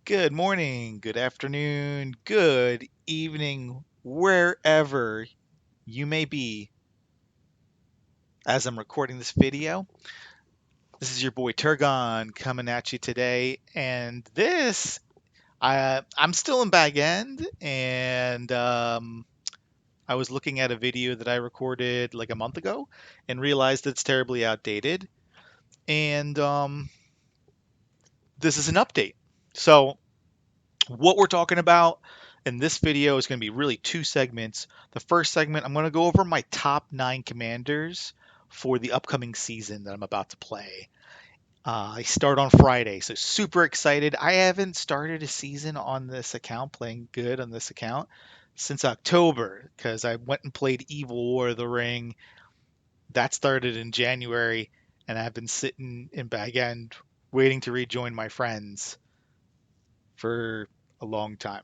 Good morning, good afternoon, good evening, wherever you may be as I'm recording this video. This is your boy Turgon coming at you today, and I'm still in Bag End, and I was looking at a video that I recorded like a month ago and realized it's terribly outdated, and this is an update. So what we're talking about in this video is going to be really two segments. The first segment, I'm going to go over my top 9 commanders for the upcoming season that I'm about to play. I start on Friday, so super excited. I haven't started a season on this account, playing good on this account, since October, because I went and played Evil War of the Ring. That started in January, and I've been sitting in Bag End waiting to rejoin my friends for a long time.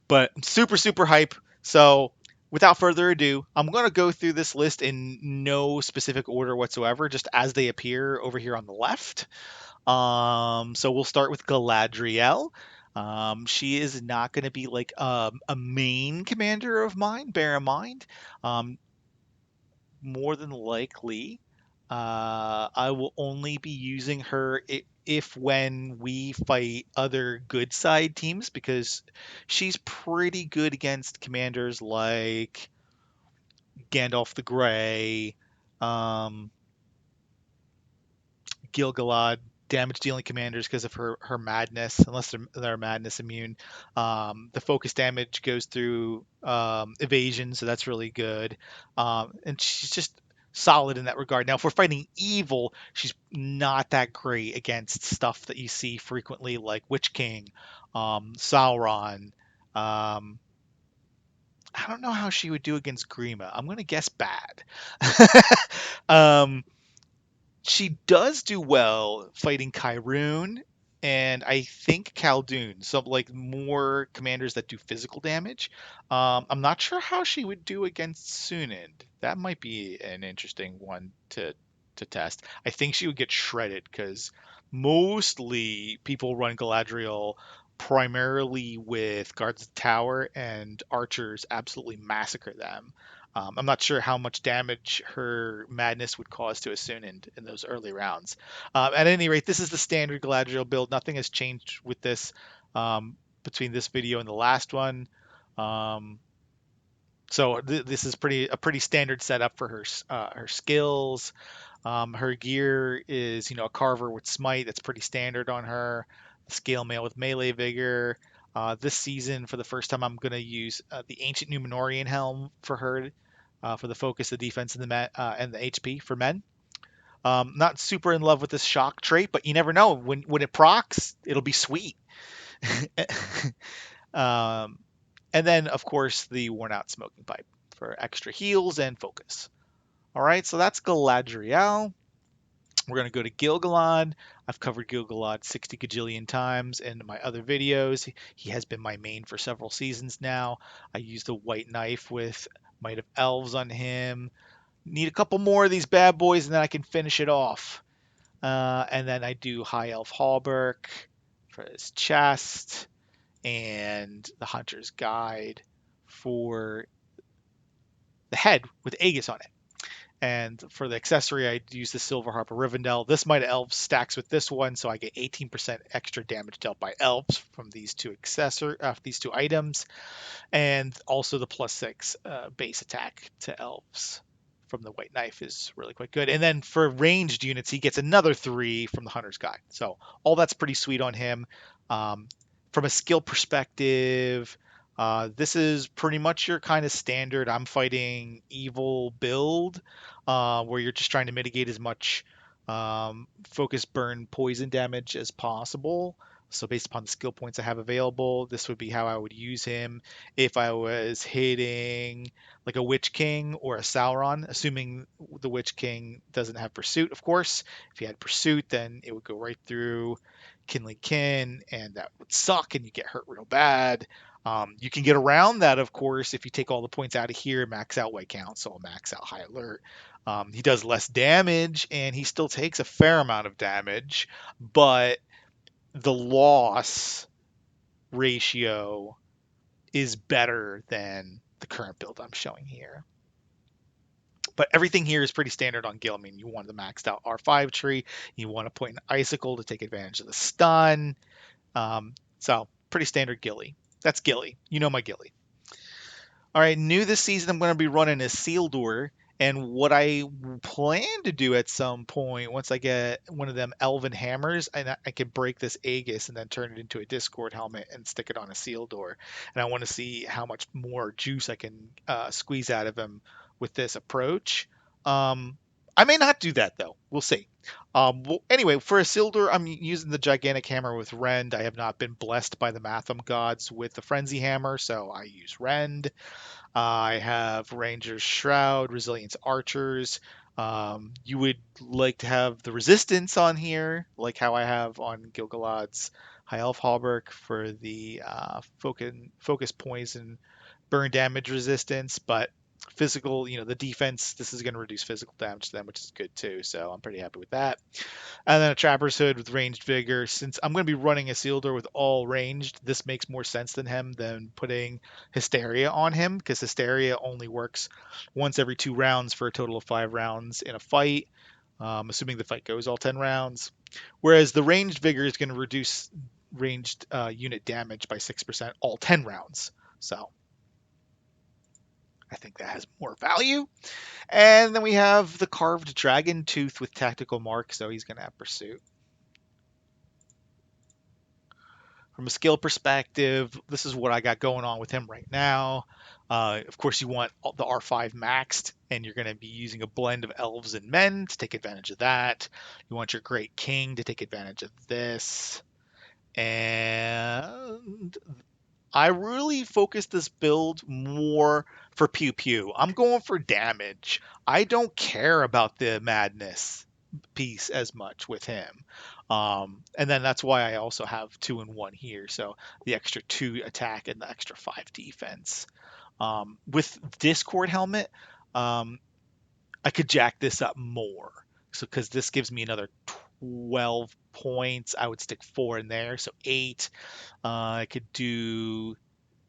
But I'm super, super hype. So without further ado, I'm going to go through this list in no specific order whatsoever, just as they appear over here on the left. So we'll start with Galadriel. She is not going to be like a main commander of mine, bear in mind. Um, More than likely, I will only be using her if when we fight other good side teams because she's pretty good against commanders like Gandalf the Grey, um, Gil-galad, damage dealing commanders because of her madness, unless they're madness immune. The focus damage goes through evasion, so that's really good. And she's just solid in that regard. Now, if we're fighting evil, she's not that great against stuff that you see frequently, like Witch King, Sauron. Um, I don't know how she would do against Grima. I'm gonna guess bad. um, she does do well fighting Kyrune and I think Khaldun, so like more commanders that do physical damage. I'm not sure how she would do against Sunand. That might be an interesting one to test. I think she would get shredded because mostly people run Galadriel primarily with guards of the tower and archers absolutely massacre them. I'm not sure how much damage her madness would cause to Asun in those early rounds. At any rate, this is the standard Galadriel build. Nothing has changed with this between this video and the last one. Um, this is a pretty standard setup for her skills. Her gear is a carver with smite. That's pretty standard on her. Scale mail with melee vigor. This season, for the first time, I'm going to use the ancient Numenorian helm for her for the focus, the defense, and the HP for men. Not super in love with this shock trait, but you never know. When it procs, it'll be sweet. um, and then, of course, the worn out smoking pipe for extra heals and focus. All right, so that's Galadriel. We're going to go to Gil-galad. I've covered Gil-galad 60 gajillion times in my other videos. He has been my main for several seasons now. I use the white knife with Might of Elves on him. Need a couple more of these bad boys and then I can finish it off. And then I do High Elf Hallberk for his chest and the Hunter's Guide for the head with Aegis on it. And for the accessory, I use the Silver Harp of Rivendell. This Might of Elves stacks with this one, so I get 18% extra damage dealt by elves from these two items, and also the +6 base attack to elves from the White Knife is really quite good. And then for ranged units, he gets another 3 from the Hunter's Guide. So all that's pretty sweet on him. Um, from a skill perspective, this is pretty much your kind of standard I'm fighting evil build, where you're just trying to mitigate as much focus, burn, poison damage as possible. So based upon the skill points I have available, this would be how I would use him if I was hitting like a Witch King or a Sauron, assuming the Witch King doesn't have Pursuit, of course. If he had Pursuit, then it would go right through Kinley Kin, and that would suck, and you get hurt real bad. You can get around that, of course, if you take all the points out of here, max out White Count, so I'll max out High Alert. He does less damage, and he still takes a fair amount of damage, but the loss ratio is better than the current build I'm showing here. But everything here is pretty standard on Gil. I mean, you want the maxed out R5 tree. You want to point an icicle to take advantage of the stun. So pretty standard Gilly. That's Gilly. You know my Gilly. All right, new this season, I'm going to be running a Sealdoor. And what I plan to do at some point, once I get one of them Elven Hammers, and I can break this Aegis and then turn it into a Discord helmet and stick it on a Sealdoor. And I want to see how much more juice I can squeeze out of him with this approach. I may not do that, though. We'll see. Well, anyway, for a Sealdoor, I'm using the Gigantic Hammer with Rend. I have not been blessed by the Matham gods with the Frenzy Hammer, so I use Rend. I have Ranger's Shroud, Resilience Archers. You would like to have the Resistance on here, like how I have on Gilgalad's High Elf Hauberk for the focus poison, burn damage resistance, but physical, the defense, this is going to reduce physical damage to them, which is good too. So I'm pretty happy with that. And then a Trapper's Hood with Ranged Vigor. Since I'm going to be running a Sealdoor with all ranged, this makes more sense than him than putting Hysteria on him, because Hysteria only works once every 2 rounds for a total of 5 rounds in a fight, assuming the fight goes all 10 rounds. Whereas the Ranged Vigor is going to reduce ranged unit damage by 6% all 10 rounds. So I think that has more value. And then we have the Carved Dragon Tooth with Tactical Mark, so he's going to have Pursuit. From a skill perspective, this is what I got going on with him right now. Of course, you want the R5 maxed, and you're going to be using a blend of elves and men to take advantage of that. You want your Great King to take advantage of this. And I really focus this build more for pew pew. I'm going for damage. I don't care about the madness piece as much with him. And then that's why I also have 2 and 1 here. So the extra 2 attack and the extra 5 defense. With Discord Helmet, I could jack this up more. So because this gives me another 12 points, I would stick 4 in there. So 8. I could do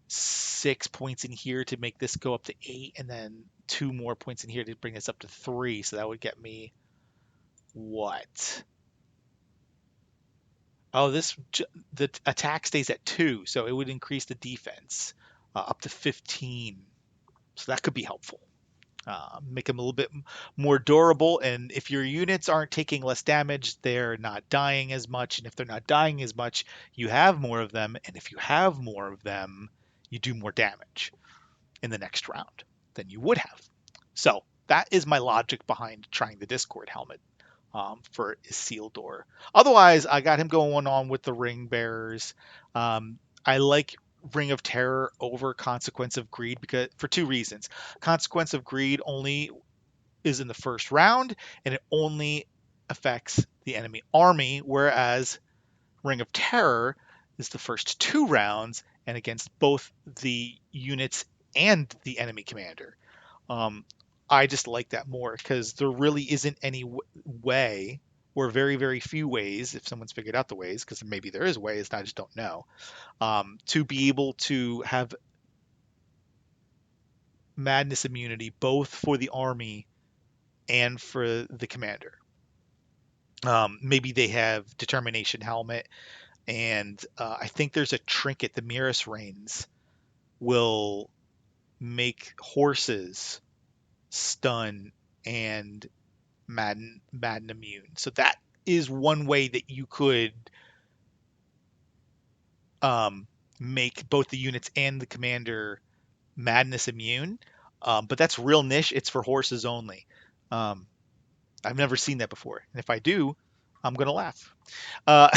6 points in here to make this go up to 8, and then 2 more points in here to bring this up to 3. So that would get me what? Oh, the attack stays at 2, so it would increase the defense up to 15. So that could be helpful. Make them a little bit more durable, and if your units aren't taking less damage, they're not dying as much, and if they're not dying as much, you have more of them, and if you have more of them, you do more damage in the next round than you would have. So that is my logic behind trying the Discord helmet for Isildur. Otherwise, I got him going on with the Ring Bearers. I like Ring of Terror over Consequence of Greed because for 2 reasons. Consequence of Greed only is in the first round, and it only affects the enemy army, whereas Ring of Terror is the first 2 rounds and against both the units and the enemy commander. Um, I just like that more because there really isn't any way, or very, very few ways, if someone's figured out the ways, because maybe there is ways and I just don't know, to be able to have madness immunity both for the army and for the commander. Maybe they have determination helmet, and I think there's a trinket, the Mirror's Reins, will make horses stun and Madden immune. So that is one way that you could make both the units and the commander madness immune. But that's real niche. It's for horses only. I've never seen that before, and if I do, I'm gonna laugh. Uh,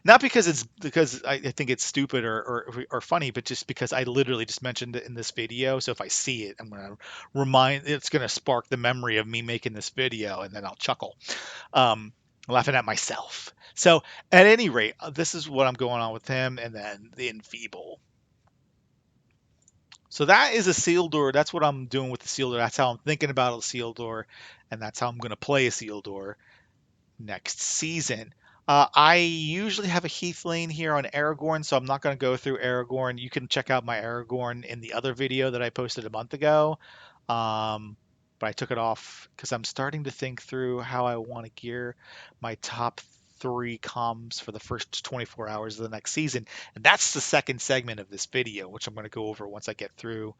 Not because I think it's stupid or funny, but just because I literally just mentioned it in this video. So if I see it, I'm gonna it's gonna spark the memory of me making this video, and then I'll chuckle, laughing at myself. So at any rate, this is what I'm going on with him, and then the Enfeeble. So that is a Sealdoor. That's what I'm doing with the Sealdoor. That's how I'm thinking about a Sealdoor, and that's how I'm gonna play a Sealdoor next season. I usually have a Heathlane here on Aragorn, so I'm not going to go through Aragorn. You can check out my Aragorn in the other video that I posted a month ago. Um, but I took it off because I'm starting to think through how I want to gear my top three comms for the first 24 hours of the next season. And that's the second segment of this video, which I'm going to go over once I get through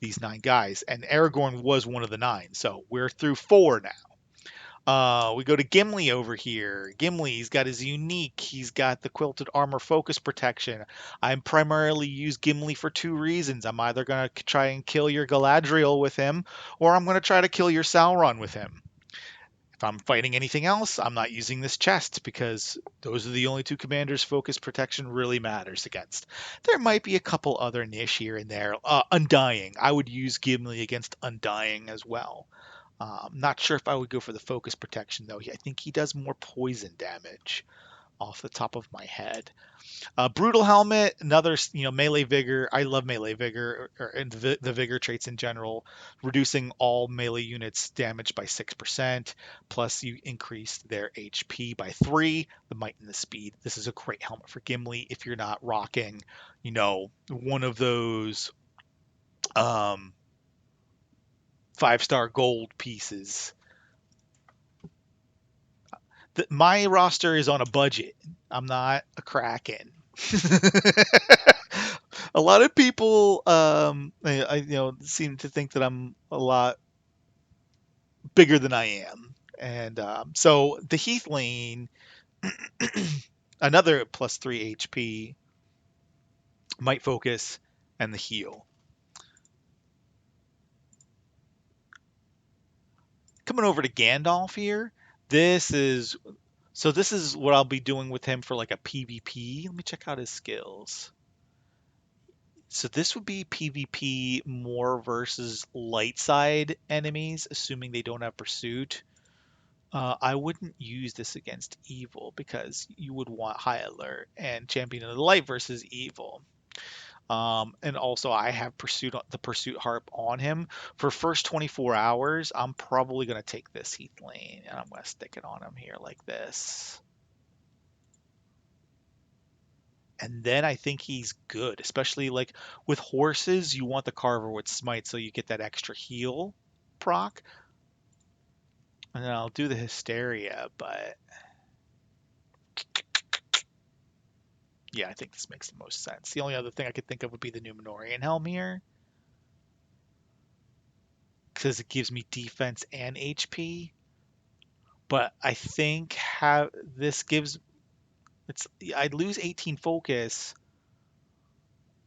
these 9 guys. And Aragorn was one of the 9, so we're through 4 now. We go to Gimli over here. Gimli's got his unique. He's got the quilted armor focus protection. I primarily use Gimli for 2 reasons. I'm either going to try and kill your Galadriel with him, or I'm going to try to kill your Sauron with him. If I'm fighting anything else, I'm not using this chest because those are the only 2 commanders focus protection really matters against. There might be a couple other niche here and there. Undying. I would use Gimli against Undying as well. Not sure if I would go for the focus protection though. I think he does more poison damage off the top of my head. Brutal helmet, another melee vigor. I love melee vigor and the vigor traits in general, reducing all melee units damage by 6%. Plus you increase their HP by 3. The might and the speed. This is a great helmet for Gimli if you're not rocking, one of those um, 5-star gold pieces. My roster is on a budget. I'm not a Kraken. A lot of people, seem to think that I'm a lot bigger than I am, and so the Heathlane, another +3 HP, might focus, and the heal. Coming over to Gandalf here. This is this is what I'll be doing with him for like a PvP. Let me check out his skills. So this would be PvP more versus light side enemies, assuming they don't have pursuit. I wouldn't use this against evil because you would want high alert and champion of the light versus evil. And also I have the pursuit harp on him for first 24 hours. I'm probably going to take this Heathlane and I'm going to stick it on him here like this. And then I think he's good, especially like with horses, you want the Carver with Smite so you get that extra heal proc. And then I'll do the Hysteria, but yeah, I think this makes the most sense. The only other thing I could think of would be the Numenorian Helm here, because it gives me defense and HP. But I think this gives I'd lose 18 focus.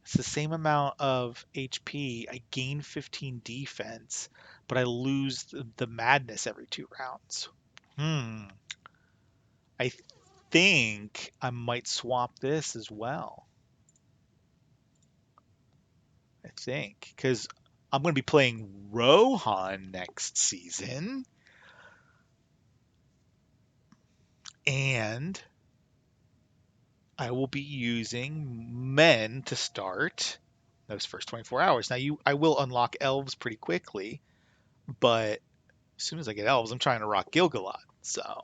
It's the same amount of HP. I gain 15 defense, but I lose the madness every 2 rounds. I think I might swap this as well. I think because I'm going to be playing Rohan next season, and I will be using men to start those first 24 hours. Now, I will unlock elves pretty quickly, but as soon as I get elves, I'm trying to rock Gil-galad. So,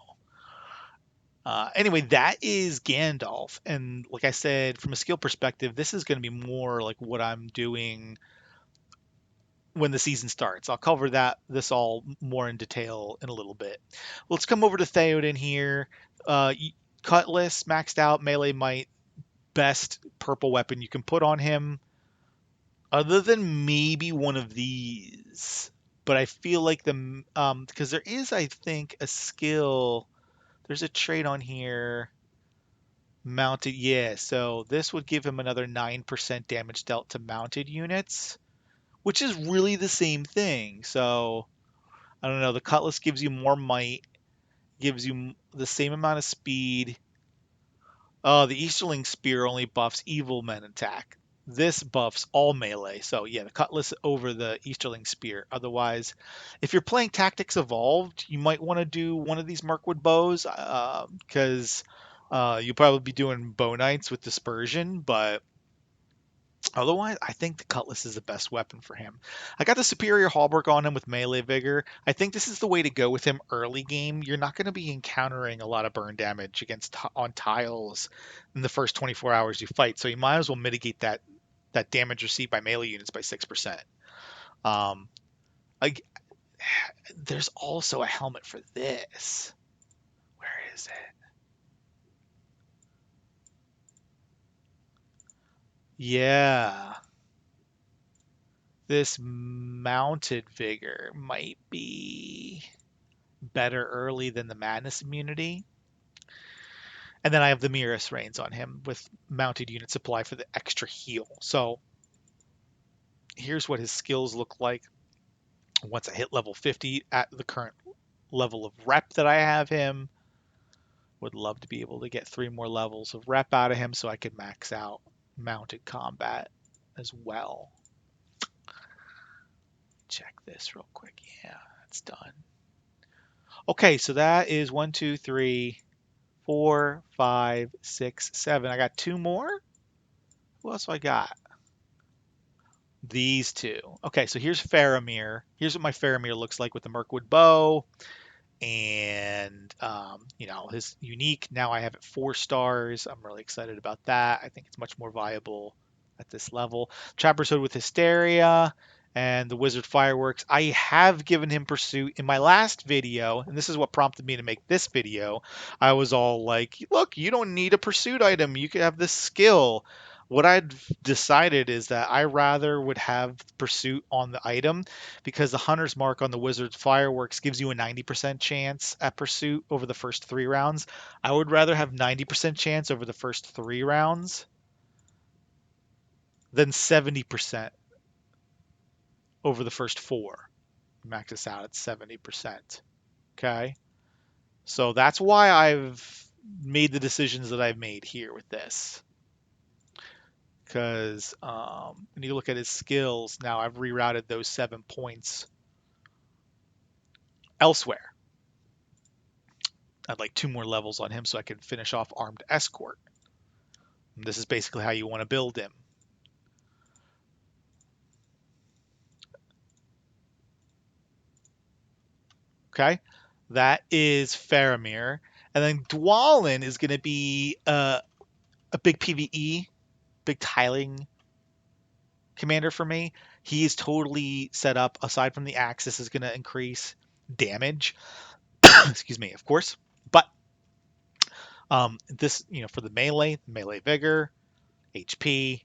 anyway, that is Gandalf. And like I said, from a skill perspective, this is going to be more like what I'm doing when the season starts. I'll cover this all more in detail in a little bit. Let's come over to Theoden here. Cutlass, maxed out, melee might, best purple weapon you can put on him, other than maybe one of these. But I feel like because there is, I think, a skill. There's a trait on here. Mounted, yeah. So this would give him another 9% damage dealt to mounted units, which is really the same thing. So I don't know. The Cutlass gives you more might, gives you the same amount of speed. The Easterling Spear only buffs evil men attack. This buffs all melee. So yeah, the Cutlass over the Easterling Spear. Otherwise, if you're playing Tactics Evolved, you might want to do one of these Mirkwood bows because you'll probably be doing bow knights with dispersion, but Otherwise, I think the Cutlass is the best weapon for him. I got the Superior Halberd on him with Melee Vigor. I think this is the way to go with him early game. You're not going to be encountering a lot of burn damage against on tiles in the first 24 hours you fight, so you might as well mitigate that damage received by melee units by 6%. Um, like, there's also a helmet for this. Where is it? Yeah. This Mounted Vigor might be better early than the Madness immunity. And then I have the Mirus Reigns on him with mounted unit supply for the extra heal. So here's what his skills look like once I hit level 50 at the current level of rep that I have him. Would love to be able to get 3 more levels of rep out of him so I could max out mounted combat as well. Check this real quick. Yeah, that's done. Okay, so that is 1, 2, 3, 4, 5, 6, 7. I got 2 more. What else do I got? These two. Okay, so here's Faramir. Here's what my Faramir looks like with the Mirkwood bow. And, his unique. Now I have it 4 stars. I'm really excited about that. I think it's much more viable at this level. Trapper's Hood with Hysteria and the Wizard Fireworks. I have given him Pursuit in my last video, and this is what prompted me to make this video. I was all like, look, you don't need a Pursuit item. You could have this skill. What I'd decided is that I rather would have Pursuit on the item because the Hunter's Mark on the Wizard's Fireworks gives you a 90% chance at Pursuit over the first 3 rounds. I would rather have 90% chance over the first 3 rounds than 70% over the first 4. Max this out at 70%. Okay? So that's why I've made the decisions that I've made here with this. Because when you look at his skills, now I've rerouted those 7 points elsewhere. I'd like 2 more levels on him so I can finish off Armed Escort. And this is basically how you want to build him. Okay, that is Faramir. And then Dwalin is going to be a big PvE, big tiling commander for me. He is totally set up, aside from the axe, this is going to increase damage. Excuse me, of course. But this, for the melee vigor, HP,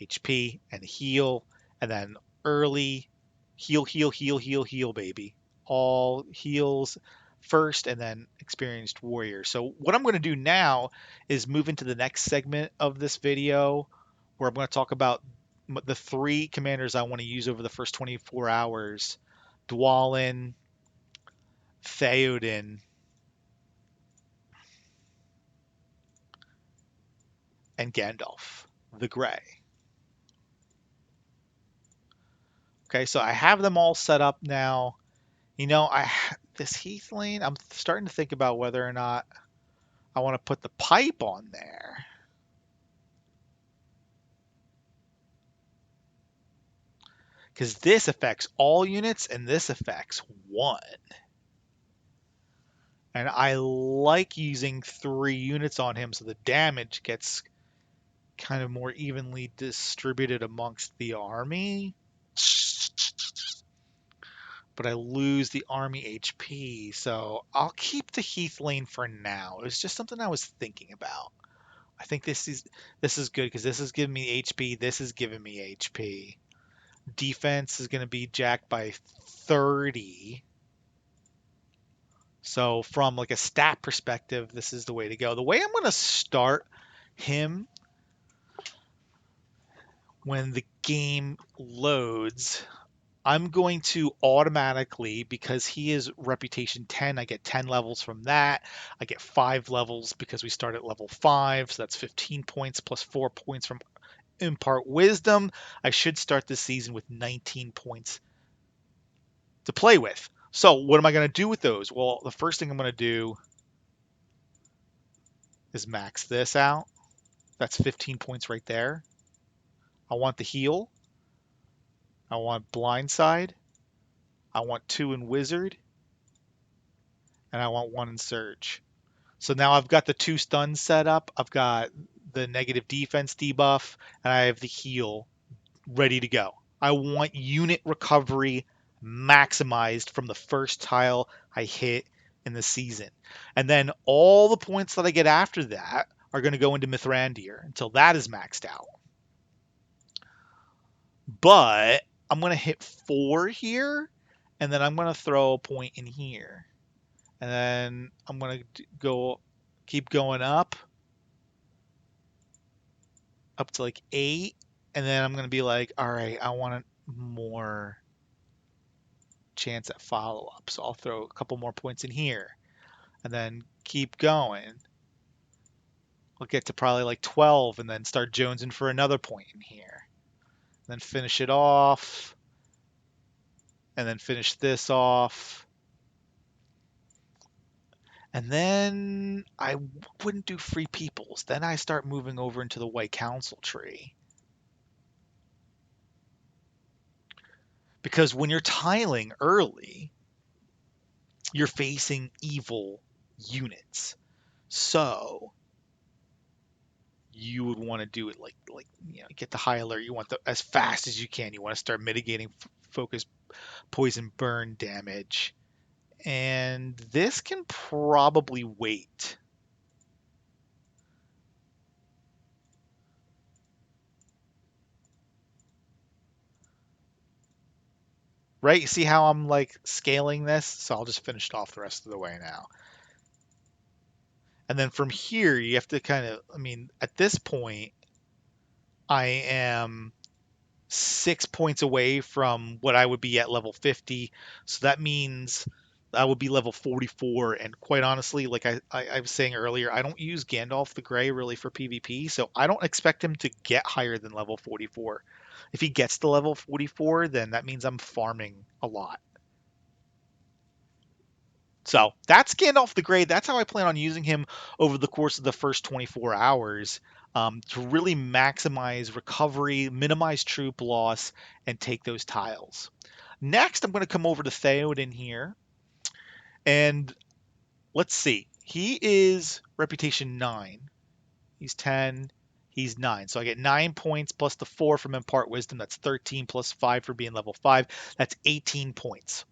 HP, and heal. And then early heal, heal, heal, heal, heal, baby. All heals first and then experienced warrior. So what I'm going to do now is move into the next segment of this video where I'm going to talk about the 3 commanders I want to use over the first 24 hours. Dwalin, Theoden, and Gandalf the Grey. Okay, so I have them all set up now. This Heath Lane, I'm starting to think about whether or not I want to put the pipe on there. Because this affects all units and this affects 1. And I like using 3 units on him so the damage gets kind of more evenly distributed amongst the army. But I lose the army HP, so I'll keep the Heath Lane for now. It was just something I was thinking about. I think this is good because this is giving me HP. This is giving me HP. Defense is going to be jacked by 30. So from like a stat perspective, this is the way to go. The way I'm going to start him when the game loads, I'm going to automatically, because he is reputation 10, I get 10 levels from that. I get 5 levels because we start at level 5, so that's 15 points plus 4 points from Impart Wisdom. I should start this season with 19 points to play with. So what am I going to do with those? Well, the first thing I'm going to do is max this out. That's 15 points right there. I want the heal. I want blindside. I want 2 in wizard. And I want 1 in surge. So now I've got the 2 stuns set up. I've got the negative defense debuff, and I have the heal ready to go. I want unit recovery maximized from the first tile I hit in the season. And then all the points that I get after that are going to go into Mithrandir until that is maxed out. But I'm going to hit 4 here, and then I'm going to throw a point in here. And then I'm going to keep going up to like 8. And then I'm going to be like, all right, I want more chance at follow-up. So I'll throw a couple more points in here and then keep going. I'll get to probably like 12 and then start jonesing for another point in here. Then finish it off. And then finish this off. And then I wouldn't do Free Peoples. Then I start moving over into the White Council tree. Because when you're tiling early, you're facing evil units. So you would want to do it like get the high alert. You want as fast as you can. You want to start mitigating focus, poison, burn damage. And this can probably wait. Right? You see how I'm like scaling this? So I'll just finish it off the rest of the way now. And then from here, you have to kind of, at this point, I am 6 points away from what I would be at level 50. So that means I would be level 44. And quite honestly, like I was saying earlier, I don't use Gandalf the Grey really for PvP. So I don't expect him to get higher than level 44. If he gets to level 44, then that means I'm farming a lot. So that's Gandalf the Grey. That's how I plan on using him over the course of the first 24 hours to really maximize recovery, minimize troop loss, and take those tiles. Next, I'm going to come over to Theoden here. And let's see. He is reputation 9. He's 10. He's 9. So I get 9 points plus the 4 from Impart Wisdom. That's 13 plus 5 for being level 5. That's 18 points.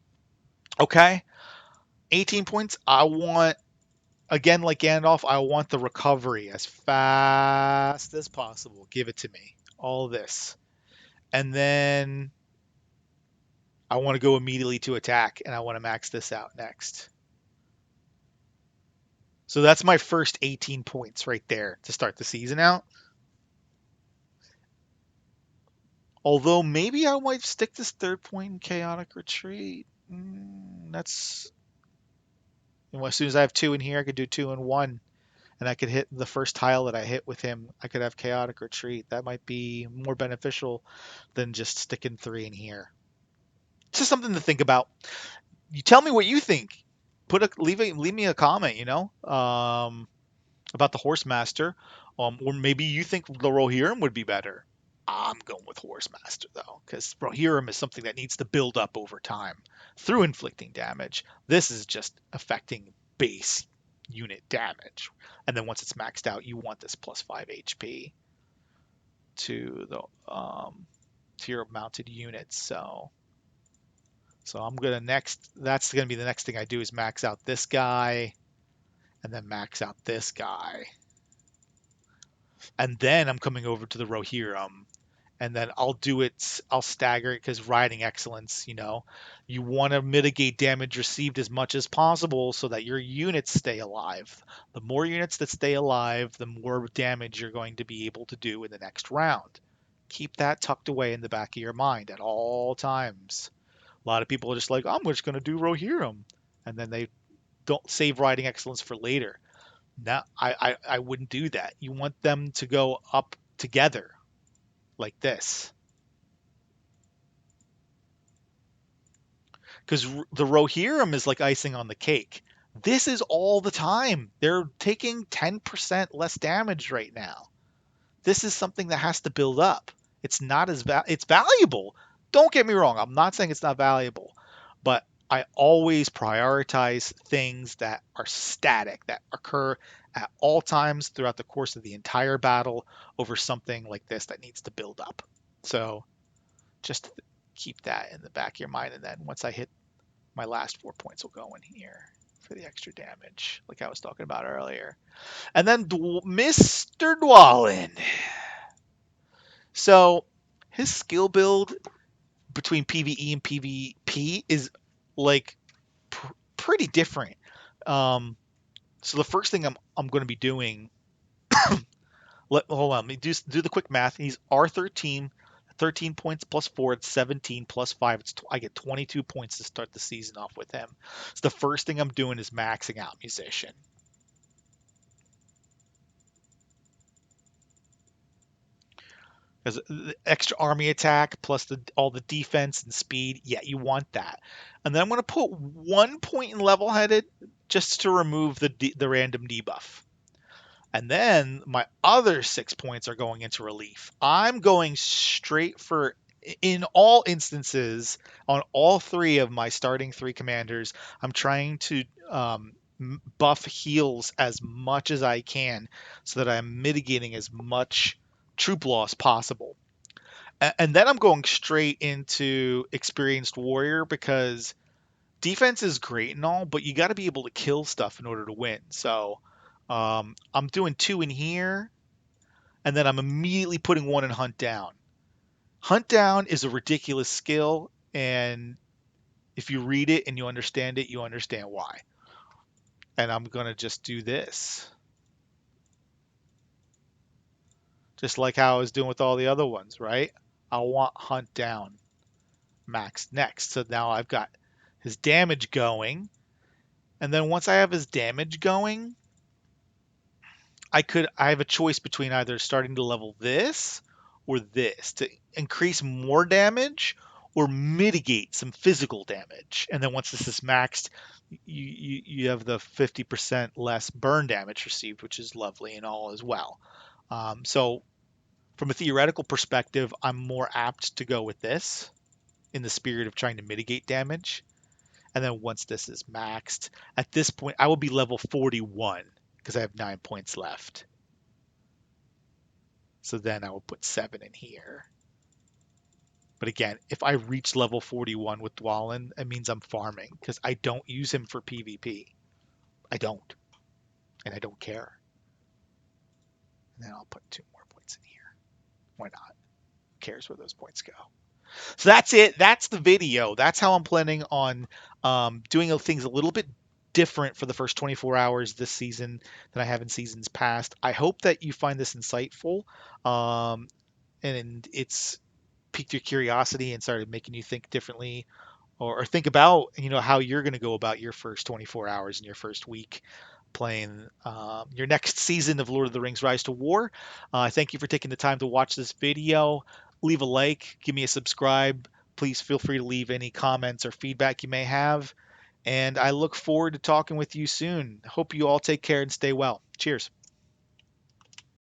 Okay? 18 points. I want, again, like Gandalf, I want the recovery as fast as possible. Give it to me. All this. And then I want to go immediately to attack, and I want to max this out next. So that's my first 18 points right there to start the season out. Although maybe I might stick this 3rd point in Chaotic Retreat. That's... as soon as I have 2 in here, I could do 2 in 1. And I could hit the first tile that I hit with him. I could have Chaotic Retreat. That might be more beneficial than just sticking 3 in here. It's just something to think about. You tell me what you think. Leave me a comment, about the Horsemaster. Or maybe you think the Rohirrim would be better. I'm going with Horsemaster, though, because Rohirrim is something that needs to build up over time through inflicting damage. This is just affecting base unit damage. And then once it's maxed out, you want this plus 5 HP to your mounted units. So I'm gonna that's gonna be the next thing I do is max out this guy and then max out this guy. And then I'm coming over to the Rohirrim. And then I'll stagger it because riding excellence, you want to mitigate damage received as much as possible so that your units stay alive. The more units that stay alive, the more damage you're going to be able to do in the next round. Keep that tucked away in the back of your mind at all times. A lot of people are just like, I'm just going to do Rohirrim. And then they don't save riding excellence for later. Now, I wouldn't do that. You want them to go up together. Like this. Because the Rohirrim is like icing on the cake. This is all the time. They're taking 10% less damage right now. This is something that has to build up. It's not as it's valuable. Don't get me wrong. I'm not saying it's not valuable, but I always prioritize things that are static, that occur at all times throughout the course of the entire battle over something like this that needs to build up. So just keep that in the back of your mind. And then once I hit my last 4 points, will go in here for the extra damage, like I was talking about earlier. And then Mr. Dwalin. So his skill build between PvE and PvP is like pretty different. So the first thing I'm going to be doing, hold on, let me do the quick math. He's R13, 13 points plus 4, it's 17 plus 5. I get 22 points to start the season off with him. So the first thing I'm doing is maxing out Musician. Because the extra army attack plus all the defense and speed, yeah, you want that. And then I'm going to put 1 point in level-headed just to remove the random debuff. And then my other 6 points are going into relief. I'm going straight for, in all instances, on all three of my starting three commanders, I'm trying to buff heals as much as I can so that I'm mitigating as much troop loss possible. And then I'm going straight into experienced warrior because defense is great and all, but you got to be able to kill stuff in order to win. So I'm doing 2 in here, and then I'm immediately putting 1 in hunt down. Hunt down is a ridiculous skill, and if you read it and you understand it, you understand why. And I'm gonna just do this. Just like how I was doing with all the other ones, right? I want hunt down max next. So now I've got his damage going. And then once I have his damage going, I have a choice between either starting to level this or this to increase more damage or mitigate some physical damage. And then once this is maxed, you have the 50% less burn damage received, which is lovely and all as well. So from a theoretical perspective, I'm more apt to go with this in the spirit of trying to mitigate damage. And then once this is maxed, at this point, I will be level 41 because I have 9 points left. So then I will put 7 in here. But again, if I reach level 41 with Dwalin, it means I'm farming because I don't use him for PvP. I don't. And I don't care. And then I'll put 2 more points in here. Why not? Who cares where those points go? So that's it. That's the video. That's how I'm planning on doing things a little bit different for the first 24 hours this season than I have in seasons past. I hope that you find this insightful and it's piqued your curiosity and started making you think differently or think about how you're going to go about your first 24 hours in your first week playing your next season of Lord of the Rings Rise to War. Thank you for taking the time to watch this video. Leave a like, give me a subscribe. Please feel free to leave any comments or feedback you may have. And I look forward to talking with you soon. Hope you all take care and stay well. Cheers.